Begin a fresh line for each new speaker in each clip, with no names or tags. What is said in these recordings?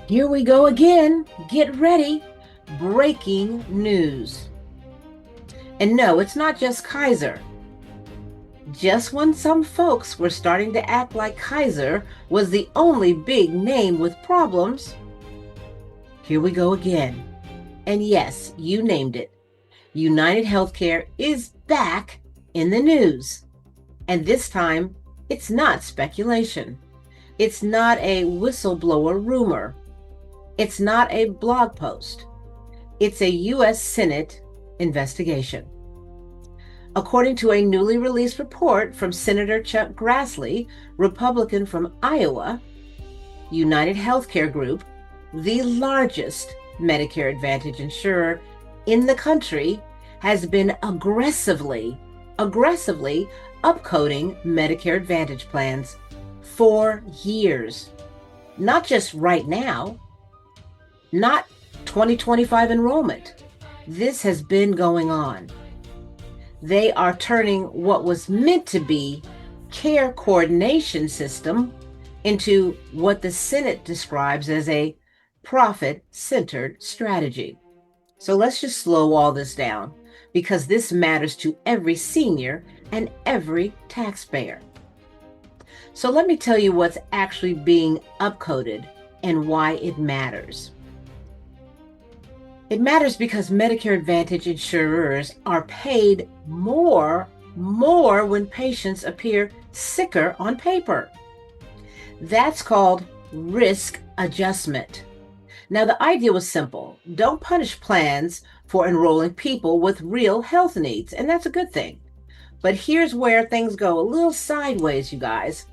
Here we go again. Get ready. Breaking news. And no, it's not just Kaiser. Just when some folks were starting to act like Kaiser was the only big name with problems, here we go again. And yes, you named it. United Healthcare is back in the news. And this time, it's not speculation. It's not a whistleblower rumor. It's not a blog post. It's a U.S. Senate investigation. According to a newly released report from Senator Chuck Grassley, Republican from Iowa, United Healthcare Group, the largest Medicare Advantage insurer in the country, has been aggressively upcoding Medicare Advantage plans for years. Not just right now, not 2025 enrollment. This has been going on. They are turning what was meant to be care coordination system into what the Senate describes as a profit-centered strategy. So let's just slow all this down, because this matters to every senior and every taxpayer. So let me tell you what's actually being upcoded and why it matters. It matters because Medicare Advantage insurers are paid more when patients appear sicker on paper. That's called risk adjustment. Now, the idea was simple. Don't punish plans for enrolling people with real health needs, and that's a good thing. But here's where things go a little sideways, you guys.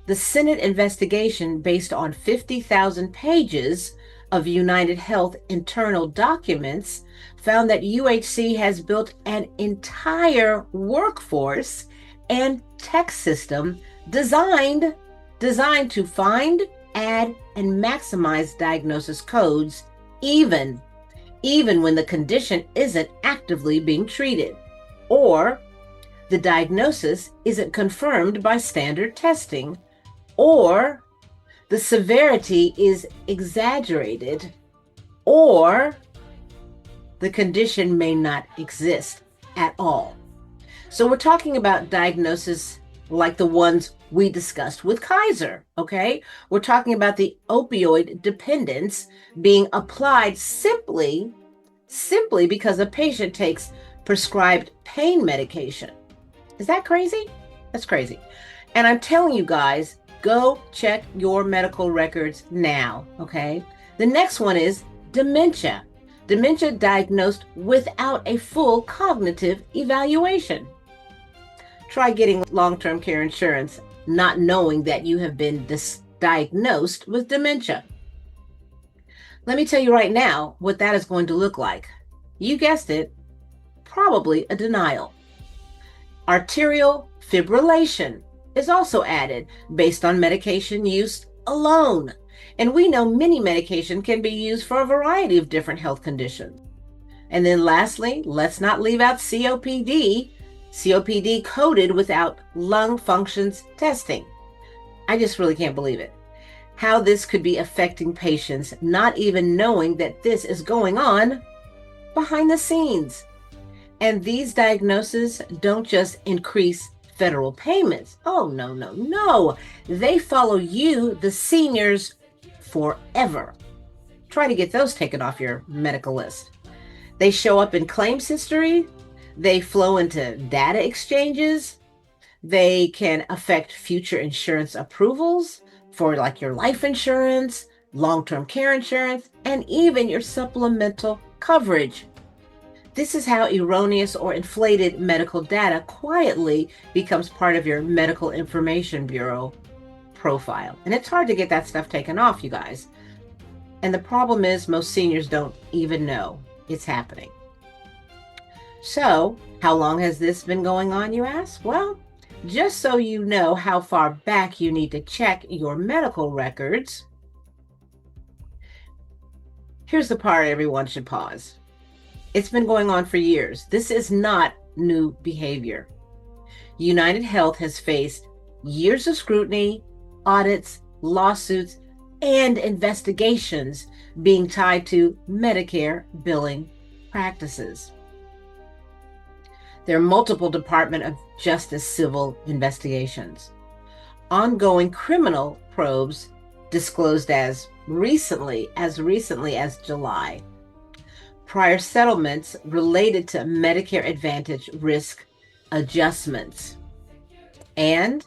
The Senate investigation, based on 50,000 pages of United Health internal documents, found that UHC has built an entire workforce and tech system designed to find, add, and maximize diagnosis codes, even when the condition isn't actively being treated, or the diagnosis isn't confirmed by standard testing, or the severity is exaggerated, or the condition may not exist at all. So we're talking about diagnoses like the ones we discussed with Kaiser, okay? We're talking about the opioid dependence being applied simply because a patient takes prescribed pain medication. Is that crazy? That's crazy. And I'm telling you guys, go check your medical records now, okay? The next one is dementia. Dementia diagnosed without a full cognitive evaluation. Try getting long-term care insurance, not knowing that you have been diagnosed with dementia. Let me tell you right now what that is going to look like. You guessed it, probably a denial. Arterial fibrillation is also added based on medication use alone. And we know many medication can be used for a variety of different health conditions. And then lastly, let's not leave out COPD. COPD coded without lung functions testing. I just really can't believe it. How this could be affecting patients, not even knowing that this is going on behind the scenes. And these diagnoses don't just increase federal payments. Oh, no. They follow you, the seniors, forever. Try to get those taken off your medical list. They show up in claims history. They flow into data exchanges. They can affect future insurance approvals for like your life insurance, long-term care insurance, and even your supplemental coverage. This is how erroneous or inflated medical data quietly becomes part of your Medical Information Bureau profile. And it's hard to get that stuff taken off, you guys. And the problem is most seniors don't even know it's happening. So, how long has this been going on, you ask? Well, just so you know how far back you need to check your medical records, here's the part everyone should pause. It's been going on for years. This is not new behavior. United Health has faced years of scrutiny, audits, lawsuits, and investigations being tied to Medicare billing practices. There are multiple Department of Justice civil investigations. Ongoing criminal probes disclosed as recently as July. Prior settlements related to Medicare Advantage risk adjustments. And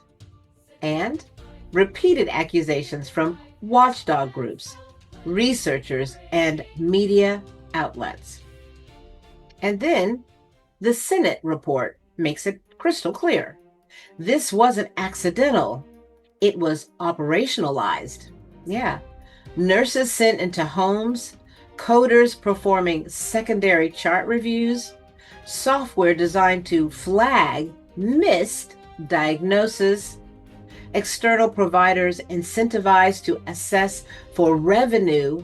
repeated accusations from watchdog groups, researchers, and media outlets. And then the Senate report makes it crystal clear. This wasn't accidental. It was operationalized. Yeah. Nurses sent into homes, coders performing secondary chart reviews, software designed to flag missed diagnoses, external providers incentivized to assess for revenue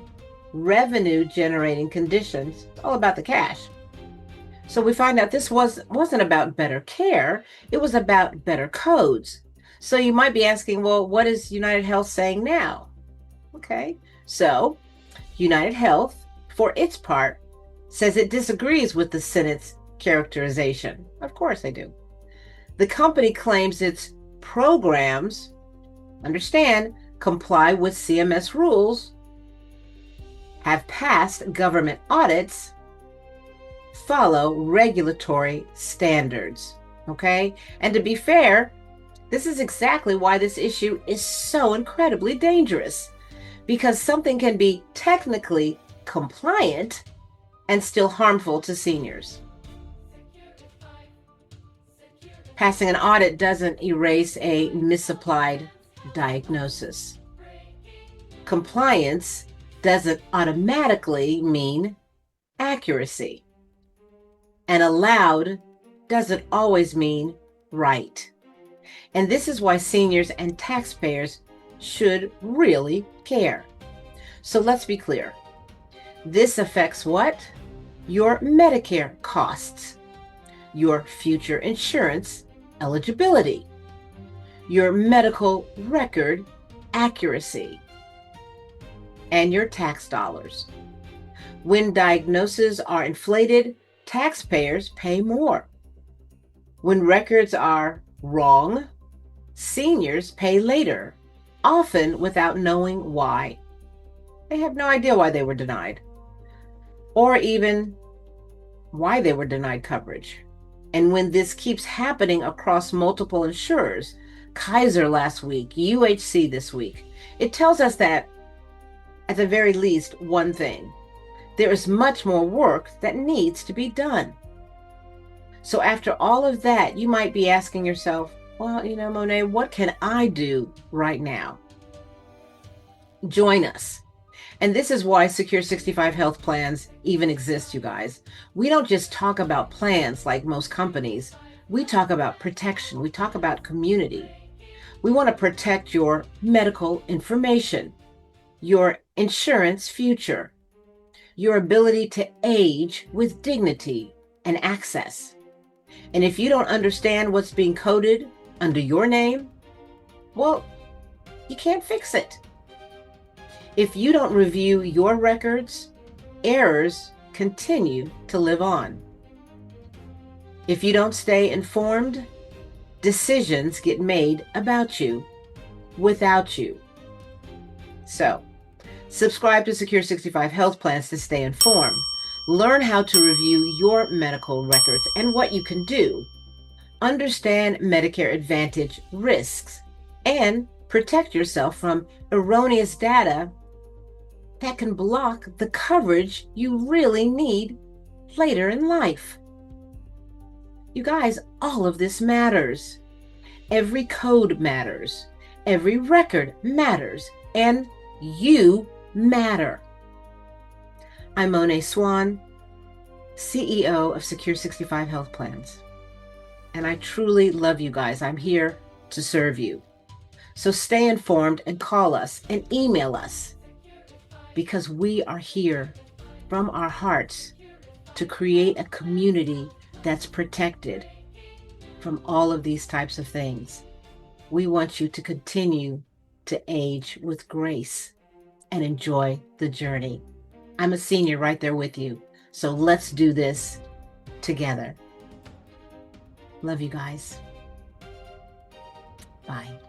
generating conditions. It's all about the cash. So we find out this wasn't about better care, it was about better codes. So you might be asking, well, what is United Health saying now? Okay, so United Health, for its part, says it disagrees with the Senate's characterization. Of course they do. The company claims its programs, understand, comply with CMS rules, have passed government audits, follow regulatory standards. Okay? And to be fair, this is exactly why this issue is so incredibly dangerous, because something can be technically compliant and still harmful to seniors. Passing an audit doesn't erase a misapplied diagnosis. Compliance doesn't automatically mean accuracy. And allowed doesn't always mean right. And this is why seniors and taxpayers should really care. So let's be clear. This affects what? Your Medicare costs, your future insurance eligibility, your medical record accuracy, and your tax dollars. When diagnoses are inflated, taxpayers pay more. When records are wrong, seniors pay later, often without knowing why. They have no idea why they were denied, or even why they were denied coverage. And when this keeps happening across multiple insurers, Kaiser last week, UHC this week, it tells us that, at the very least, one thing: there is much more work that needs to be done. So after all of that, you might be asking yourself, well, Monet, what can I do right now? Join us. And this is why Secure 65 health plans even exist, you guys. We don't just talk about plans like most companies. We talk about protection. We talk about community. We want to protect your medical information, your insurance future, your ability to age with dignity and access. And if you don't understand what's being coded under your name, well, you can't fix it. If you don't review your records, errors continue to live on. If you don't stay informed, decisions get made about you without you. So, subscribe to Secure 65 Health Plans to stay informed. Learn how to review your medical records and what you can do. Understand Medicare Advantage risks and protect yourself from erroneous data that can block the coverage you really need later in life. You guys, all of this matters. Every code matters. Every record matters. And you matter. I'm Monet Swan, CEO of Secure 65 Health Plans. And I truly love you guys. I'm here to serve you. So stay informed and call us and email us, because we are here from our hearts to create a community that's protected from all of these types of things. We want you to continue to age with grace and enjoy the journey. I'm a senior right there with you. So let's do this together. Love you guys. Bye.